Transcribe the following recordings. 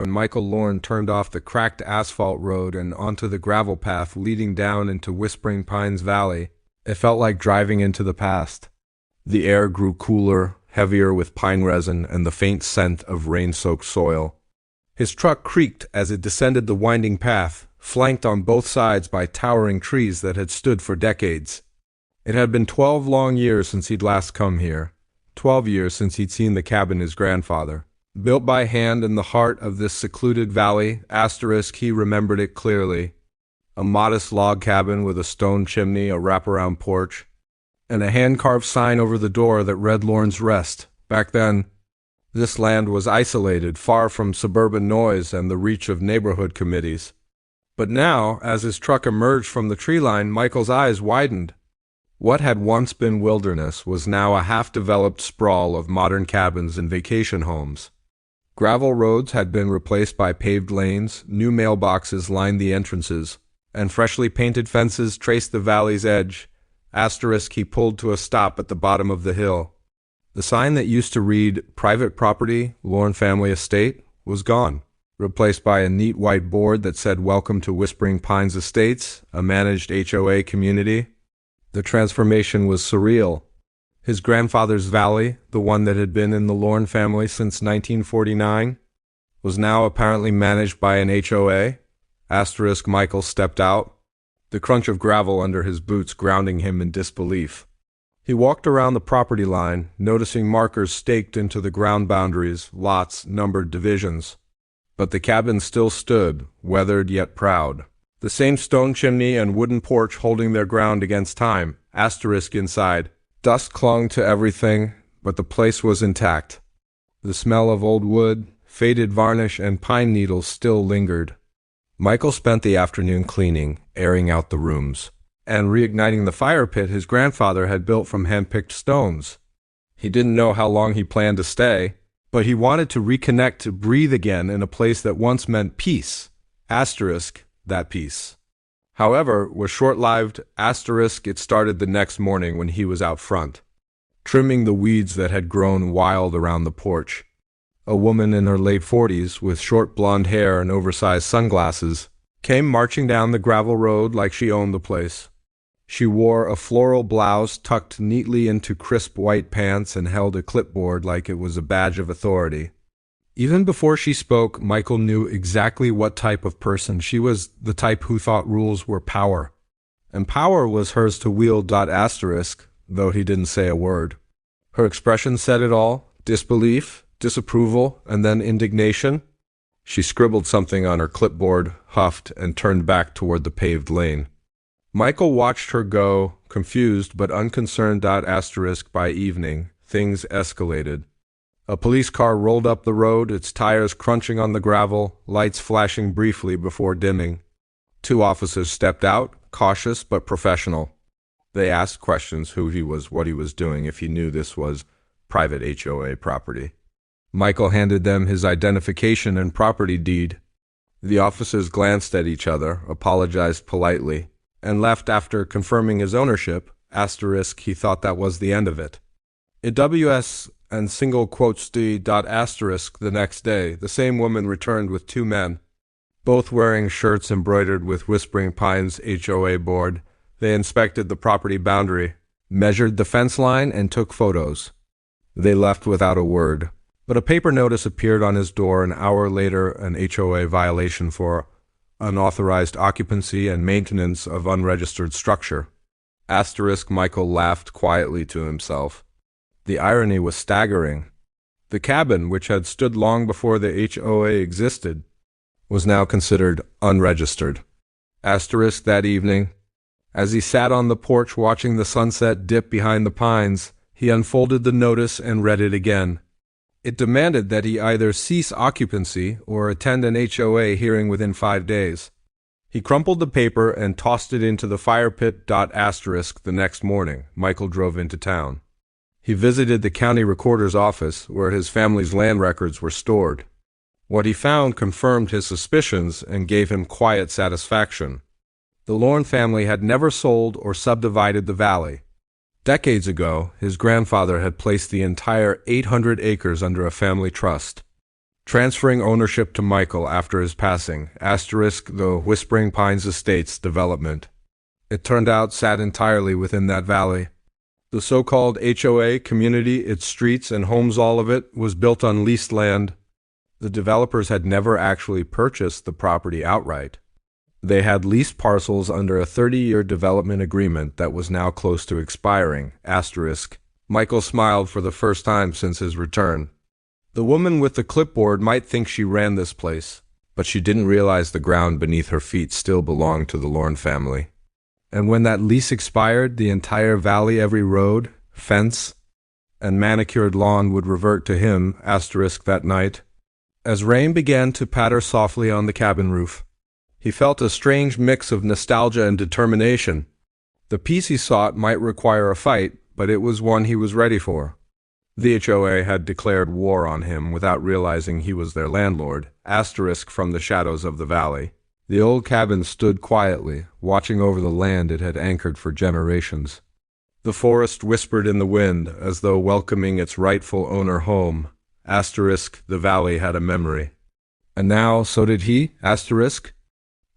When Michael Lorne turned off the cracked asphalt road and onto the gravel path leading down into Whispering Pines Valley, it felt like driving into the past. The air grew cooler, heavier with pine resin and the faint scent of rain-soaked soil. His truck creaked as it descended the winding path, flanked on both sides by towering trees that had stood for decades. It had been 12 long years since he'd last come here, 12 years since he'd seen the cabin his grandfather. Built by hand in the heart of this secluded valley, he remembered it clearly. A modest log cabin with a stone chimney, a wraparound porch, and a hand-carved sign over the door that read Lorne's Rest. Back then, this land was isolated, far from suburban noise and the reach of neighborhood committees. But now, as his truck emerged from the tree line, Michael's eyes widened. What had once been wilderness was now a half-developed sprawl of modern cabins and vacation homes. Gravel roads had been replaced by paved lanes, new mailboxes lined the entrances, and freshly painted fences traced the valley's edge. He pulled to a stop at the bottom of the hill. The sign that used to read, "Private Property, Lorne Family Estate," was gone, replaced by a neat white board that said, "Welcome to Whispering Pines Estates, a managed HOA community." The transformation was surreal. His grandfather's valley, the one that had been in the Lorne family since 1949, was now apparently managed by an HOA. Michael stepped out, the crunch of gravel under his boots grounding him in disbelief. He walked around the property line, noticing markers staked into the ground boundaries, lots, numbered divisions. But the cabin still stood, weathered yet proud. The same stone chimney and wooden porch holding their ground against time. Inside. Dust clung to everything, but the place was intact. The smell of old wood, faded varnish, and pine needles still lingered. Michael spent the afternoon cleaning, airing out the rooms, and reigniting the fire pit his grandfather had built from hand-picked stones. He didn't know how long he planned to stay, but he wanted to reconnect, to breathe again in a place that once meant peace. That peace. However, was short-lived. It started the next morning when he was out front, trimming the weeds that had grown wild around the porch. A woman in her late 40s, with short blonde hair and oversized sunglasses, came marching down the gravel road like she owned the place. She wore a floral blouse tucked neatly into crisp white pants and held a clipboard like it was a badge of authority. Even before she spoke, Michael knew exactly what type of person she was, the type who thought rules were power. And power was hers to wield. Though he didn't say a word. Her expression said it all: disbelief, disapproval, and then indignation. She scribbled something on her clipboard, huffed, and turned back toward the paved lane. Michael watched her go, confused but unconcerned. By evening, things escalated. A police car rolled up the road, its tires crunching on the gravel, lights flashing briefly before dimming. 2 officers stepped out, cautious but professional. They asked questions: who he was, what he was doing, if he knew this was private HOA property. Michael handed them his identification and property deed. The officers glanced at each other, apologized politely, and left after confirming his ownership. He thought that was the end of it. And single quotes the next day, the same woman returned with 2 men, both wearing shirts embroidered with Whispering Pines HOA board. They inspected the property boundary, measured the fence line, and took photos. They left without a word, but a paper notice appeared on his door an hour later, an HOA violation for unauthorized occupancy and maintenance of unregistered structure. Michael laughed quietly to himself. The irony was staggering. The cabin, which had stood long before the HOA existed, was now considered unregistered. That evening, as he sat on the porch watching the sunset dip behind the pines, he unfolded the notice and read it again. It demanded that he either cease occupancy or attend an HOA hearing within 5 days. He crumpled the paper and tossed it into the fire pit. The next morning, Michael drove into town. He visited the county recorder's office, where his family's land records were stored. What he found confirmed his suspicions and gave him quiet satisfaction. The Lorne family had never sold or subdivided the valley. Decades ago, his grandfather had placed the entire 800 acres under a family trust. transferring ownership to Michael after his passing, asterisk the Whispering Pines Estates development. It turned out sat entirely within that valley. The so-called HOA community, its streets and homes, all of it, was built on leased land. The developers had never actually purchased the property outright. They had leased parcels under a 30-year development agreement that was now close to expiring, asterisk. Michael smiled for the first time since his return. The woman with the clipboard might think she ran this place, but she didn't realize the ground beneath her feet still belonged to the Lorne family. And when that lease expired, the entire valley, every road, fence, and manicured lawn would revert to him, asterisk that night. As rain began to patter softly on the cabin roof, he felt a strange mix of nostalgia and determination. The peace he sought might require a fight, but it was one he was ready for. The HOA had declared war on him without realizing he was their landlord, asterisk from the shadows of the valley. The old cabin stood quietly, watching over the land it had anchored for generations. The forest whispered in the wind, as though welcoming its rightful owner home, asterisk the valley had a memory. And now, so did he, asterisk.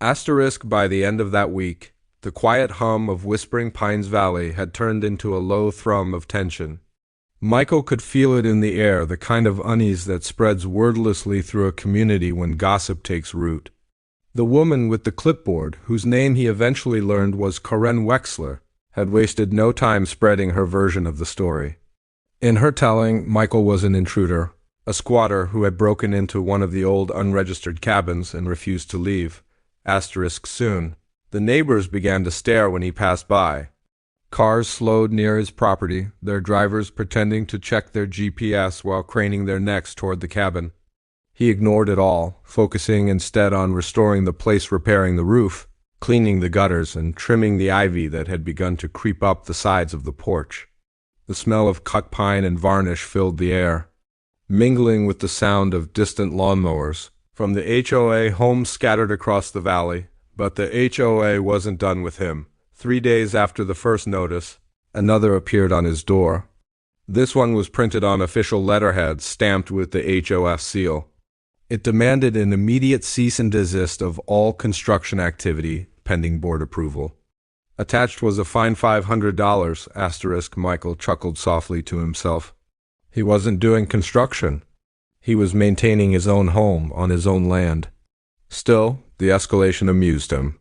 Asterisk by the end of that week, the quiet hum of Whispering Pines Valley had turned into a low thrum of tension. Michael could feel it in the air, the kind of unease that spreads wordlessly through a community when gossip takes root. The woman with the clipboard, whose name he eventually learned was Karen Wexler, had wasted no time spreading her version of the story. In her telling, Michael was an intruder, a squatter who had broken into one of the old unregistered cabins and refused to leave. Asterisk soon. The neighbors began to stare when he passed by. Cars slowed near his property, their drivers pretending to check their GPS while craning their necks toward the cabin. He ignored it all, focusing instead on restoring the place, repairing the roof, cleaning the gutters, and trimming the ivy that had begun to creep up the sides of the porch. The smell of cut pine and varnish filled the air, mingling with the sound of distant lawnmowers from the HOA homes scattered across the valley. But the HOA wasn't done with him. 3 days after the first notice, another appeared on his door. This one was printed on official letterhead, stamped with the HOF seal. It demanded an immediate cease and desist of all construction activity, pending board approval. Attached was a fine $500, asterisk. Michael chuckled softly to himself. He wasn't doing construction. He was maintaining his own home on his own land. Still, the escalation amused him.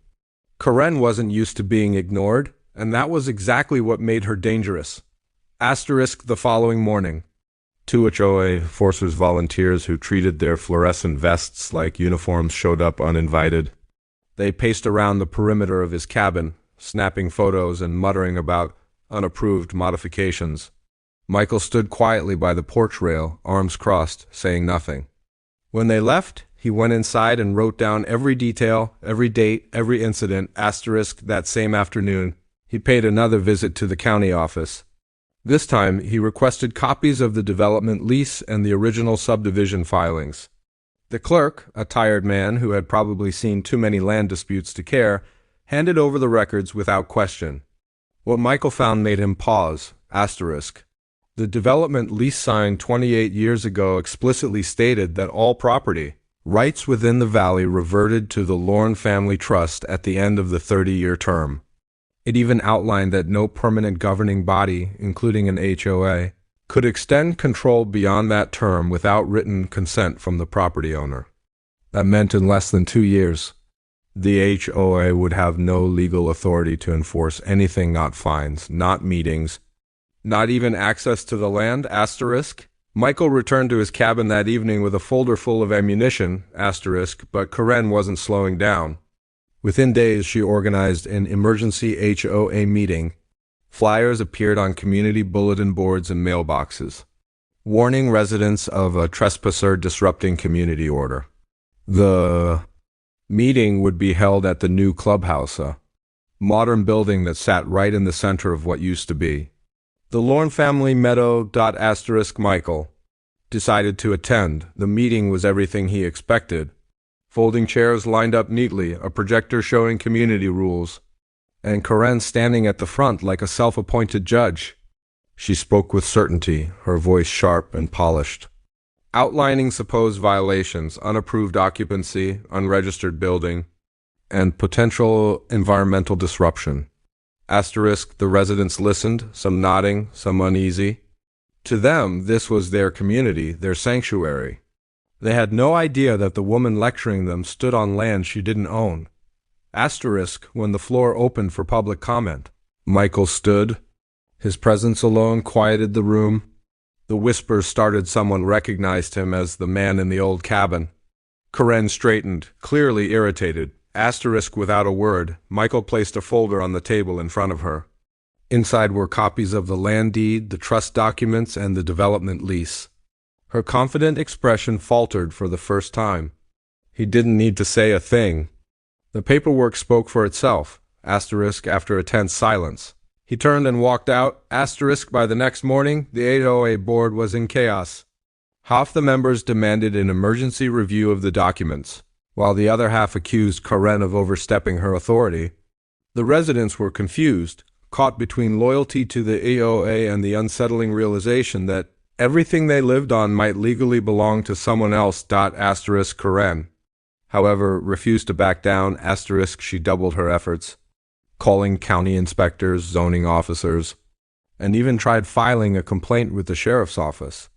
Karen wasn't used to being ignored, and that was exactly what made her dangerous. Asterisk the following morning. 2 HOA Forces volunteers who treated their fluorescent vests like uniforms showed up uninvited. They paced around the perimeter of his cabin, snapping photos and muttering about unapproved modifications. Michael stood quietly by the porch rail, arms crossed, saying nothing. When they left, he went inside and wrote down every detail, every date, every incident, asterisk that same afternoon. He paid another visit to the county office. This time, he requested copies of the development lease and the original subdivision filings. The clerk, a tired man who had probably seen too many land disputes to care, handed over the records without question. What Michael found made him pause, asterisk. The development lease signed 28 years ago explicitly stated that all property rights within the valley reverted to the Lorne family trust at the end of the 30-year term. It even outlined that no permanent governing body, including an HOA, could extend control beyond that term without written consent from the property owner. That meant in less than 2 years, the HOA would have no legal authority to enforce anything, not fines, not meetings, not even access to the land, asterisk. Michael returned to his cabin that evening with a folder full of ammunition, asterisk, but Karen wasn't slowing down. Within days, she organized an emergency HOA meeting. Flyers appeared on community bulletin boards and mailboxes, warning residents of a trespasser disrupting community order. The meeting would be held at the new clubhouse, a modern building that sat right in the center of what used to be the Lorne family meadow. Michael decided to attend. The meeting was everything he expected. Folding chairs lined up neatly, a projector showing community rules, and Karen standing at the front like a self-appointed judge. She spoke with certainty, her voice sharp and polished. outlining supposed violations, unapproved occupancy, unregistered building, and potential environmental disruption. Asterisk, the residents listened, some nodding, some uneasy. To them, this was their community, their sanctuary. They had no idea that the woman lecturing them stood on land she didn't own. Asterisk, when the floor opened for public comment, Michael stood. His presence alone quieted the room. The whispers started. Someone recognized him as the man in the old cabin. Karen straightened, clearly irritated. Asterisk, without a word, Michael placed a folder on the table in front of her. Inside were copies of the land deed, the trust documents, and the development lease. Her confident expression faltered for the first time. He didn't need to say a thing. The paperwork spoke for itself. Asterisk, after a tense silence. He turned and walked out. Asterisk, by the next morning, the HOA board was in chaos. Half the members demanded an emergency review of the documents, while the other half accused Karen of overstepping her authority. The residents were confused, caught between loyalty to the HOA and the unsettling realization that everything they lived on might legally belong to someone else. Asterisk, Karen, however, refused to back down. Asterisk, she doubled her efforts, calling county inspectors, zoning officers, and even tried filing a complaint with the sheriff's office.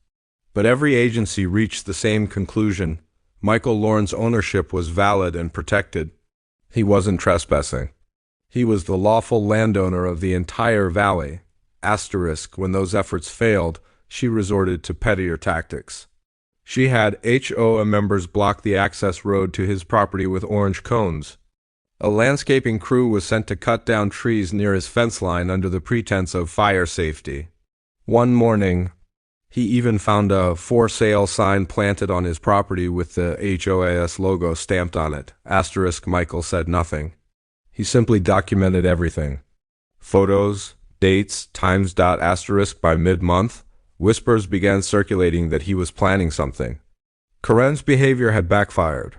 But every agency reached the same conclusion. Michael Lorne's ownership was valid and protected. He wasn't trespassing. He was the lawful landowner of the entire valley. Asterisk, when those efforts failed, she resorted to pettier tactics. She had HOA members block the access road to his property with orange cones. A landscaping crew was sent to cut down trees near his fence line under the pretense of fire safety. One morning, he even found a for sale sign planted on his property with the HOAS logo stamped on it. Asterisk, Michael said nothing. He simply documented everything. Photos, dates, times. Asterisk, by mid-month, whispers began circulating that he was planning something. Karen's behavior had backfired.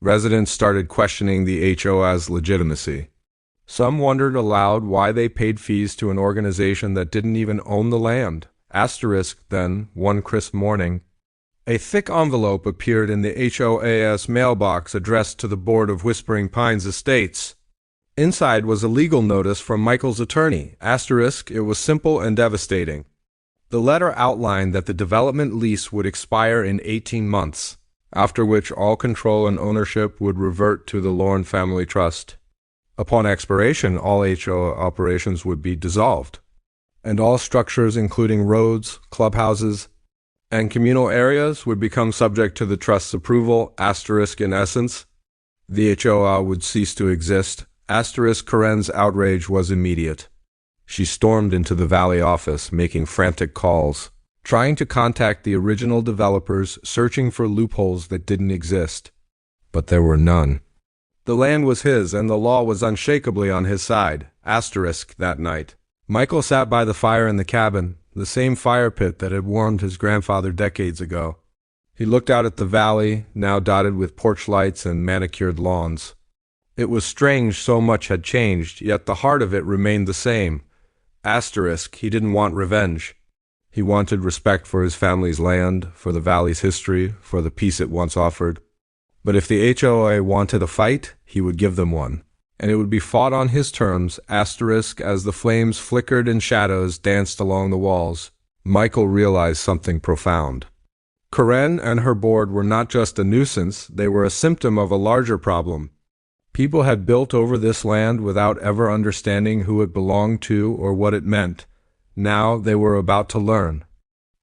Residents started questioning the HOA's legitimacy. Some wondered aloud why they paid fees to an organization that didn't even own the land. Asterisk, then, one crisp morning, a thick envelope appeared in the HOAS mailbox addressed to the Board of Whispering Pines Estates. Inside was a legal notice from Michael's attorney. Asterisk, it was simple and devastating. The letter outlined that the development lease would expire in 18 months, after which all control and ownership would revert to the Lorne Family Trust. Upon expiration, all HOA operations would be dissolved, and all structures including roads, clubhouses, and communal areas would become subject to the Trust's approval. Asterisk, in essence, the HOA would cease to exist. Asterisk, Karen's outrage was immediate. She stormed into the Valley office, making frantic calls, trying to contact the original developers, searching for loopholes that didn't exist. But there were none. The land was his, and the law was unshakably on his side. Asterisk, that night, Michael sat by the fire in the cabin, the same fire pit that had warmed his grandfather decades ago. He looked out at the valley, now dotted with porch lights and manicured lawns. It was strange so much had changed, yet the heart of it remained the same. Asterisk, he didn't want revenge. He wanted respect for his family's land, for the valley's history, for the peace it once offered. But if the HOA wanted a fight, he would give them one, and it would be fought on his terms. Asterisk, as the flames flickered and shadows danced along the walls, Michael realized something profound. Karen and her board were not just a nuisance, they were a symptom of a larger problem. People had built over this land without ever understanding who it belonged to or what it meant. Now they were about to learn.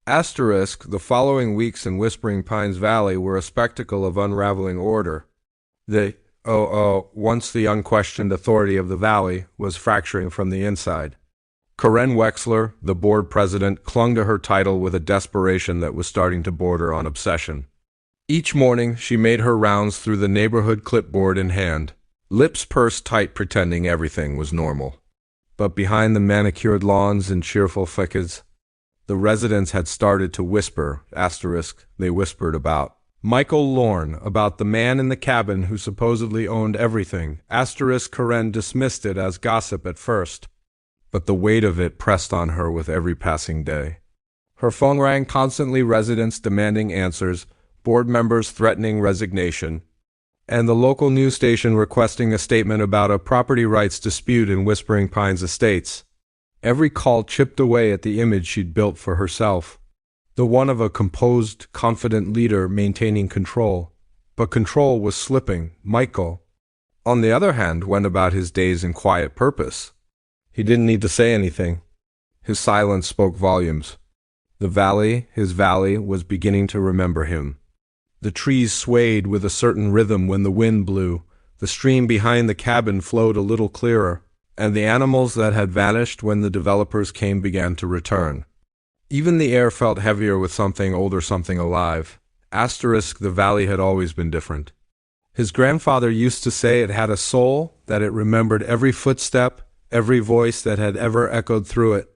Asterisk, the following weeks in Whispering Pines Valley were a spectacle of unraveling order. The once the unquestioned authority of the valley, was fracturing from the inside. Karen Wexler, the board president, clung to her title with a desperation that was starting to border on obsession. Each morning she made her rounds through the neighborhood, clipboard in hand, lips pursed tight, pretending everything was normal. But behind the manicured lawns and cheerful facades, the residents had started to whisper. Asterisk, they whispered about Michael Lorne, about the man in the cabin who supposedly owned everything. Asterisk, Karen dismissed it as gossip at first, but the weight of it pressed on her with every passing day. Her phone rang constantly, residents demanding answers, board members threatening resignation, and the local news station requesting a statement about a property rights dispute in Whispering Pines Estates. Every call chipped away at the image she'd built for herself, the one of a composed, confident leader maintaining control. But control was slipping. Michael, on the other hand, went about his days in quiet purpose. He didn't need to say anything. His silence spoke volumes. His valley, was beginning to remember him. The trees swayed with a certain rhythm when the wind blew, the stream behind the cabin flowed a little clearer, and the animals that had vanished when the developers came began to return. Even the air felt heavier with something older, something alive. The valley had always been different. His grandfather used to say it had a soul, that it remembered every footstep, every voice that had ever echoed through it.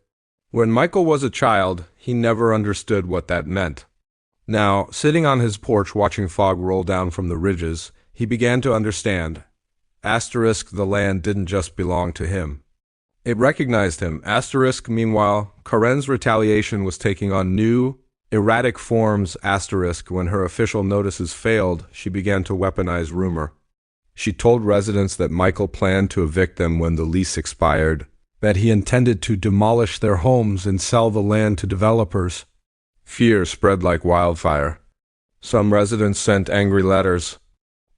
When Michael was a child, he never understood what that meant. Now, sitting on his porch watching fog roll down from the ridges, he began to understand. The land didn't just belong to him. It recognized him. Meanwhile, Karen's retaliation was taking on new, erratic forms. When her official notices failed, she began to weaponize rumor. She told residents that Michael planned to evict them when the lease expired, that he intended to demolish their homes and sell the land to developers. Fear spread like wildfire. Some residents sent angry letters.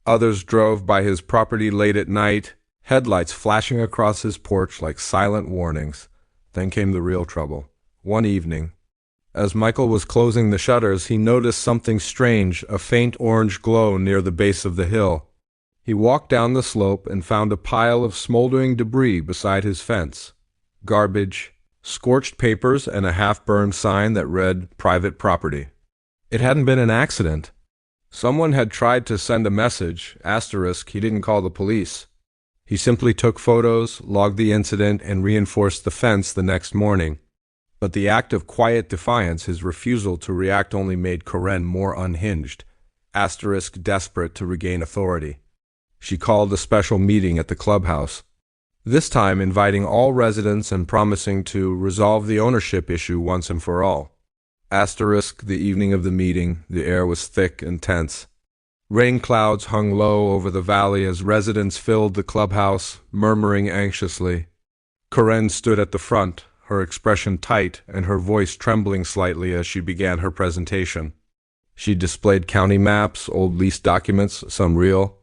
Others drove by his property late at night, headlights flashing across his porch like silent warnings. Then came the real trouble. One evening, as Michael was closing the shutters, he noticed something strange, a faint orange glow near the base of the hill. He walked down the slope and found a pile of smoldering debris beside his fence. Garbage, scorched papers, and a half-burned sign that read, "Private Property." It hadn't been an accident. Someone had tried to send a message, he didn't call the police. He simply took photos, logged the incident, and reinforced the fence the next morning. But the act of quiet defiance, his refusal to react, only made Karen more unhinged, desperate to regain authority. She called a special meeting at the clubhouse, this time inviting all residents and promising to resolve the ownership issue once and for all. The evening of the meeting, the air was thick and tense. Rain clouds hung low over the valley as residents filled the clubhouse, murmuring anxiously. Karen stood at the front, her expression tight and her voice trembling slightly as she began her presentation. She displayed county maps, old lease documents, some real,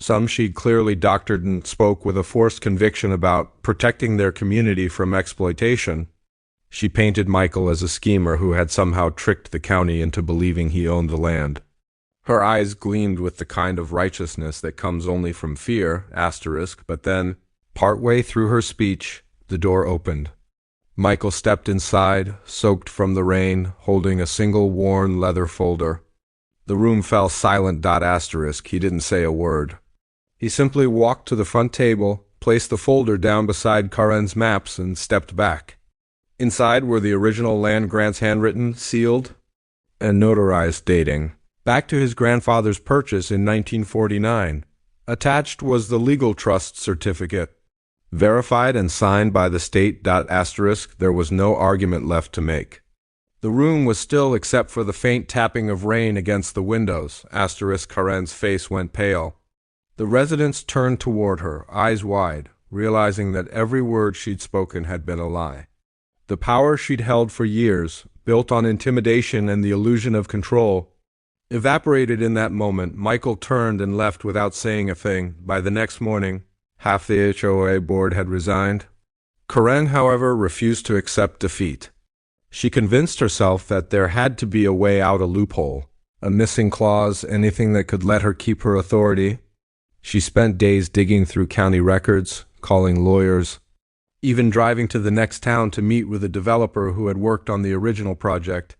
some she'd clearly doctored, and spoke with a forced conviction about protecting their community from exploitation. She painted Michael as a schemer who had somehow tricked the county into believing he owned the land. Her eyes gleamed with the kind of righteousness that comes only from fear, but then, partway through her speech, the door opened. Michael stepped inside, soaked from the rain, holding a single worn leather folder. The room fell silent. He didn't say a word. He simply walked to the front table, placed the folder down beside Karen's maps, and stepped back. Inside were the original land grants, handwritten, sealed, and notarized, dating back to his grandfather's purchase in 1949. Attached was the legal trust certificate, verified and signed by the state. There was no argument left to make. The room was still except for the faint tapping of rain against the windows. Karen's face went pale. The residents turned toward her, eyes wide, realizing that every word she'd spoken had been a lie. The power she'd held for years, built on intimidation and the illusion of control, evaporated in that moment. Michael turned and left without saying a thing. By the next morning, half the HOA board had resigned. Karen, however, refused to accept defeat. She convinced herself that there had to be a way out, a loophole, a missing clause, anything that could let her keep her authority. She spent days digging through county records, calling lawyers, even driving to the next town to meet with a developer who had worked on the original project,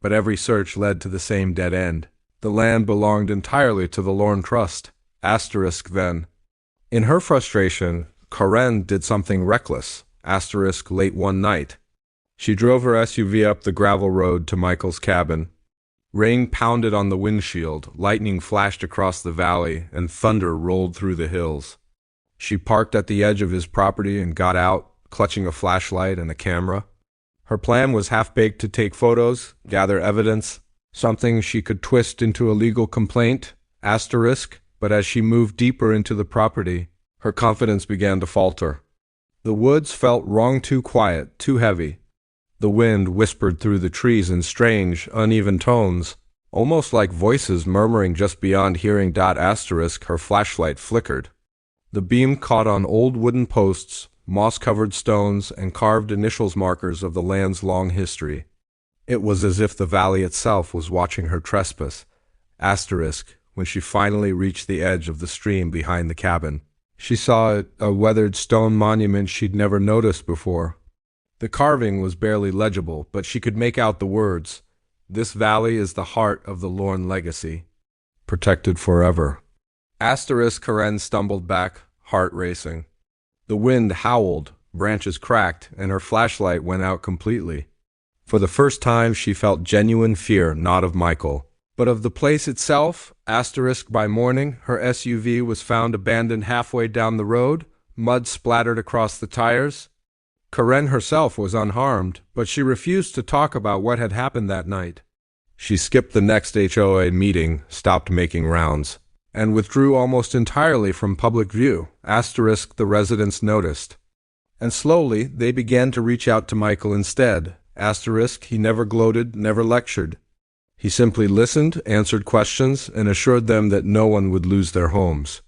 but every search led to the same dead end. The land belonged entirely to the Lorne Trust, then. In her frustration, Karen did something reckless, late one night. She drove her SUV up the gravel road to Michael's cabin. Rain pounded on the windshield, lightning flashed across the valley, and thunder rolled through the hills. She parked at the edge of his property and got out, clutching a flashlight and a camera. Her plan was half-baked: to take photos, gather evidence, something she could twist into a legal complaint, asterisk, but as she moved deeper into the property, her confidence began to falter. The woods felt wrong, too quiet, too heavy. The wind whispered through the trees in strange, uneven tones, almost like voices murmuring just beyond hearing. Asterisk, her flashlight flickered. The beam caught on old wooden posts, moss-covered stones, and carved initials, markers of the land's long history. It was as if the valley itself was watching her trespass. Asterisk, when she finally reached the edge of the stream behind the cabin, she saw a weathered stone monument she'd never noticed before. The carving was barely legible, but she could make out the words, "This valley is the heart of the Lorne legacy. Protected forever." Asterisk. Karen stumbled back, heart racing. The wind howled, branches cracked, and her flashlight went out completely. For the first time she felt genuine fear, not of Michael, but of the place itself. Asterisk. By morning, her SUV was found abandoned halfway down the road, mud splattered across the tires. Karen herself was unharmed, but she refused to talk about what had happened that night. She skipped the next HOA meeting, stopped making rounds, and withdrew almost entirely from public view. Asterisk. The residents noticed, and slowly they began to reach out to Michael instead. Asterisk. He never gloated, never lectured. He simply listened, answered questions, and assured them that no one would lose their homes.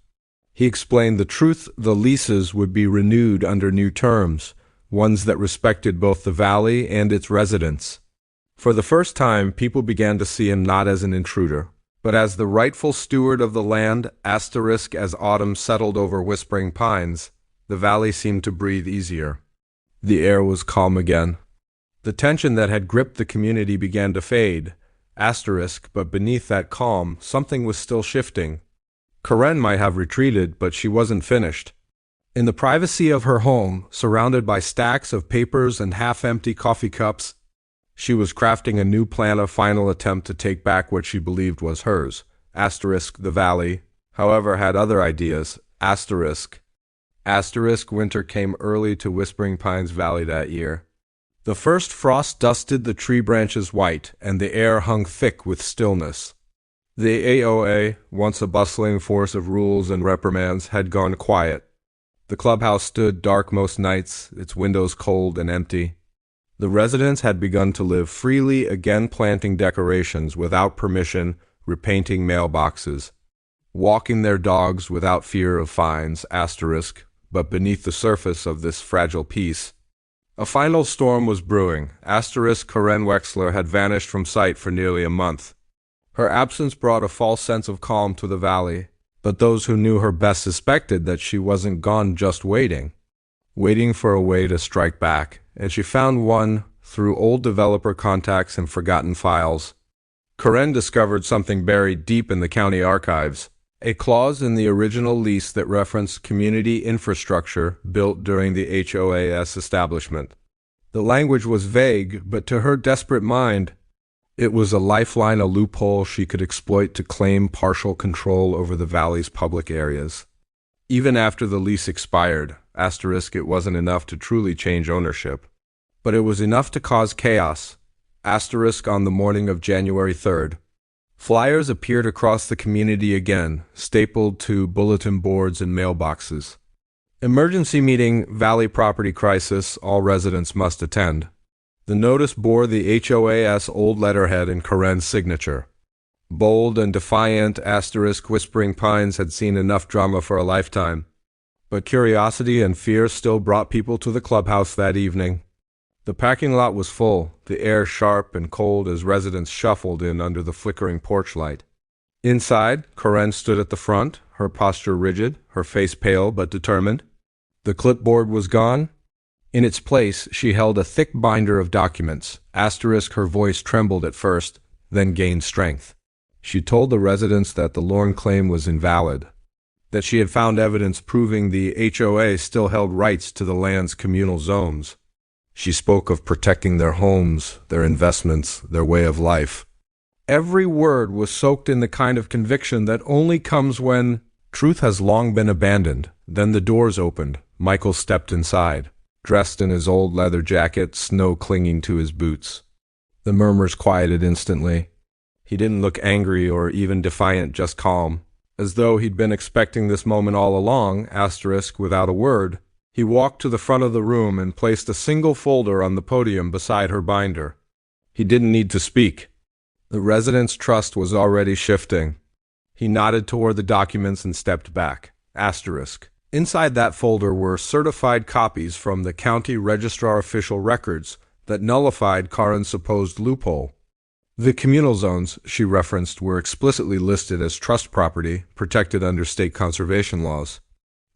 He explained the truth: the leases would be renewed under new terms, ones that respected both the valley and its residents. For the first time, people began to see him not as an intruder, but as the rightful steward of the land. Asterisk. As autumn settled over Whispering Pines, the valley seemed to breathe easier. The air was calm again. The tension that had gripped the community began to fade. Asterisk. But beneath that calm, something was still shifting. Karen might have retreated, but she wasn't finished. In the privacy of her home, surrounded by stacks of papers and half-empty coffee cups, she was crafting a new plan, a final attempt to take back what she believed was hers. Asterisk. The valley, however, had other ideas. Asterisk. Winter came early to Whispering Pines Valley that year. The first frost dusted the tree branches white, and the air hung thick with stillness. The HOA, once a bustling force of rules and reprimands, had gone quiet. The clubhouse stood dark most nights, its windows cold and empty. The residents had begun to live freely again, planting decorations without permission, repainting mailboxes, walking their dogs without fear of fines. Asterisk. But beneath the surface of this fragile peace, a final storm was brewing. Asterisk. Karen Wexler had vanished from sight for nearly a month. Her absence brought a false sense of calm to the valley, but those who knew her best suspected that she wasn't gone, just waiting for a way to strike back, and she found one through old developer contacts and forgotten files. Karen discovered something buried deep in the county archives, a clause in the original lease that referenced community infrastructure built during the HOA's establishment. The language was vague, but to her desperate mind, it was a lifeline, a loophole she could exploit to claim partial control over the valley's public areas. Even after the lease expired, asterisk, it wasn't enough to truly change ownership, but it was enough to cause chaos. Asterisk. On the morning of January 3rd, flyers appeared across the community again, stapled to bulletin boards and mailboxes. Emergency meeting, Valley property crisis, all residents must attend. The notice bore the HOA's old letterhead and Karen's signature. Bold and defiant, asterisk, Whispering Pines had seen enough drama for a lifetime. But curiosity and fear still brought people to the clubhouse that evening. The parking lot was full, the air sharp and cold as residents shuffled in under the flickering porch light. Inside, Karen stood at the front, her posture rigid, her face pale but determined. The clipboard was gone. In its place, she held a thick binder of documents. Asterisk, her voice trembled at first, then gained strength. She told the residents that the Lorne claim was invalid, that she had found evidence proving the HOA still held rights to the land's communal zones. She spoke of protecting their homes, their investments, their way of life. Every word was soaked in the kind of conviction that only comes when truth has long been abandoned. Then the doors opened. Michael stepped inside. dressed in his old leather jacket, snow clinging to his boots. The murmurs quieted instantly. He didn't look angry or even defiant, just calm, as though he'd been expecting this moment all along. Without a word, he walked to the front of the room and placed a single folder on the podium beside her binder. He didn't need to speak. The resident's trust was already shifting. He nodded toward the documents and stepped back. Inside that folder were certified copies from the county registrar official records that nullified Karen's supposed loophole. The communal zones she referenced were explicitly listed as trust property, protected under state conservation laws.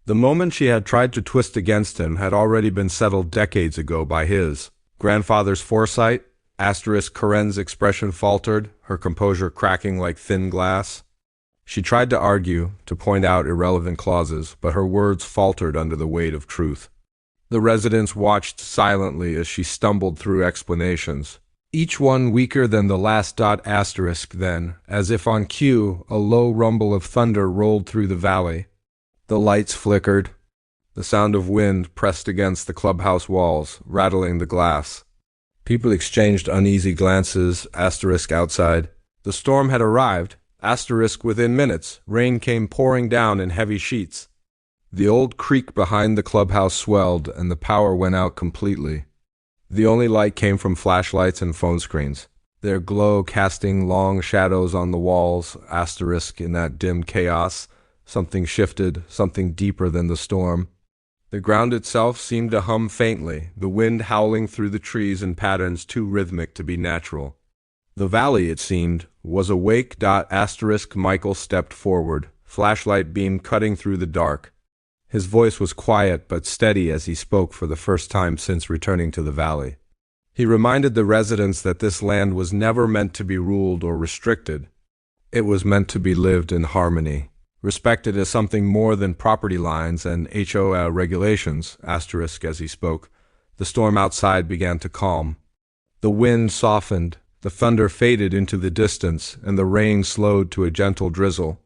The moment she had tried to twist against him had already been settled decades ago by his grandfather's foresight. Karen's expression faltered, her composure cracking like thin glass. She tried to argue, to point out irrelevant clauses, but her words faltered under the weight of truth. The residents watched silently as she stumbled through explanations, each one weaker than the last. Then, as if on cue, a low rumble of thunder rolled through the valley. The lights flickered. The sound of wind pressed against the clubhouse walls, rattling the glass. People exchanged uneasy glances. Outside. The storm had arrived. Within minutes, rain came pouring down in heavy sheets. The old creek behind the clubhouse swelled, and the power went out completely. The only light came from flashlights and phone screens, their glow casting long shadows on the walls. In that dim chaos, something shifted, something deeper than the storm. The ground itself seemed to hum faintly, the wind howling through the trees in patterns too rhythmic to be natural. The valley, it seemed, was awake. Michael stepped forward, flashlight beam cutting through the dark. His voice was quiet but steady as he spoke for the first time since returning to the valley. He reminded the residents that this land was never meant to be ruled or restricted. It was meant to be lived in harmony, respected as something more than property lines and HOA regulations. As he spoke, the storm outside began to calm. The wind softened, the thunder faded into the distance, and the rain slowed to a gentle drizzle.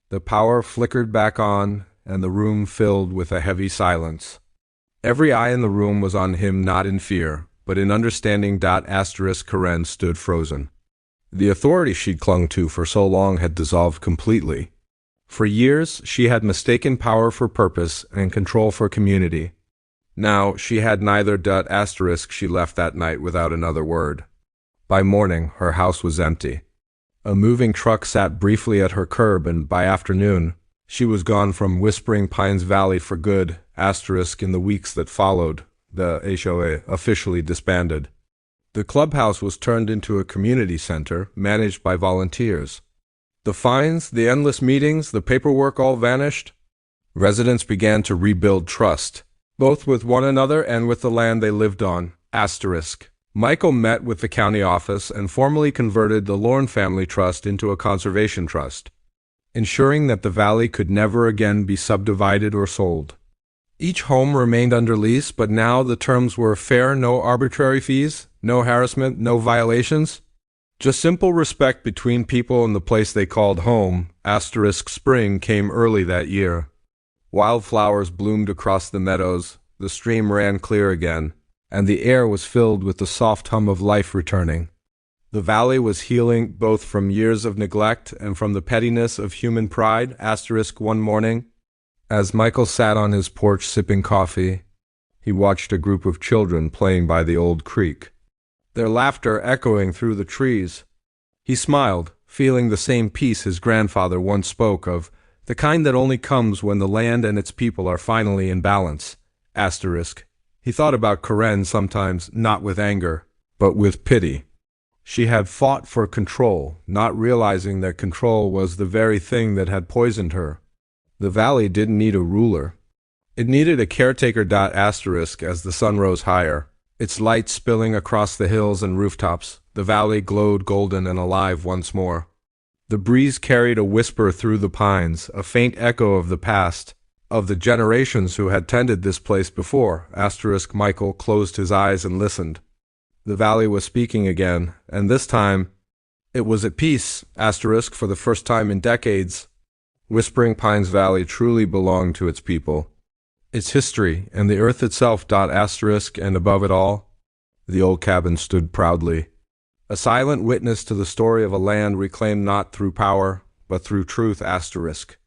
The power flickered back on, and the room filled with a heavy silence. Every eye in the room was on him, not in fear, but in understanding. Karen stood frozen. The authority she'd clung to for so long had dissolved completely. For years, she had mistaken power for purpose and control for community. Now, she had neither. She left that night without another word. By morning, her house was empty. A moving truck sat briefly at her curb, and by afternoon, she was gone from Whispering Pines Valley for good. In the weeks that followed, the HOA officially disbanded. The clubhouse was turned into a community center managed by volunteers. The fines, the endless meetings, the paperwork all vanished. Residents began to rebuild trust, both with one another and with the land they lived on. Michael met with the county office and formally converted the Lorne Family Trust into a conservation trust, ensuring that the valley could never again be subdivided or sold. Each home remained under lease, but now the terms were fair: no arbitrary fees, no harassment, no violations. Just simple respect between people and the place they called home. Spring came early that year. Wildflowers bloomed across the meadows, the stream ran clear again, and the air was filled with the soft hum of life returning. The valley was healing both from years of neglect and from the pettiness of human pride. One morning, as Michael sat on his porch sipping coffee, he watched a group of children playing by the old creek, their laughter echoing through the trees. He smiled, feeling the same peace his grandfather once spoke of, the kind that only comes when the land and its people are finally in balance. He thought about Karen sometimes, not with anger, but with pity. She had fought for control, not realizing that control was the very thing that had poisoned her. The valley didn't need a ruler. It needed a caretaker. As the sun rose higher, its light spilling across the hills and rooftops, the valley glowed golden and alive once more. The breeze carried a whisper through the pines, a faint echo of the past, of the generations who had tended this place before. Michael closed his eyes and listened. The valley was speaking again, and this time, it was at peace. For the first time in decades, Whispering Pines Valley truly belonged to its people. its history, and the earth itself. Asterisk, and above it all, the old cabin stood proudly, a silent witness to the story of a land reclaimed not through power, but through truth. Asterisk.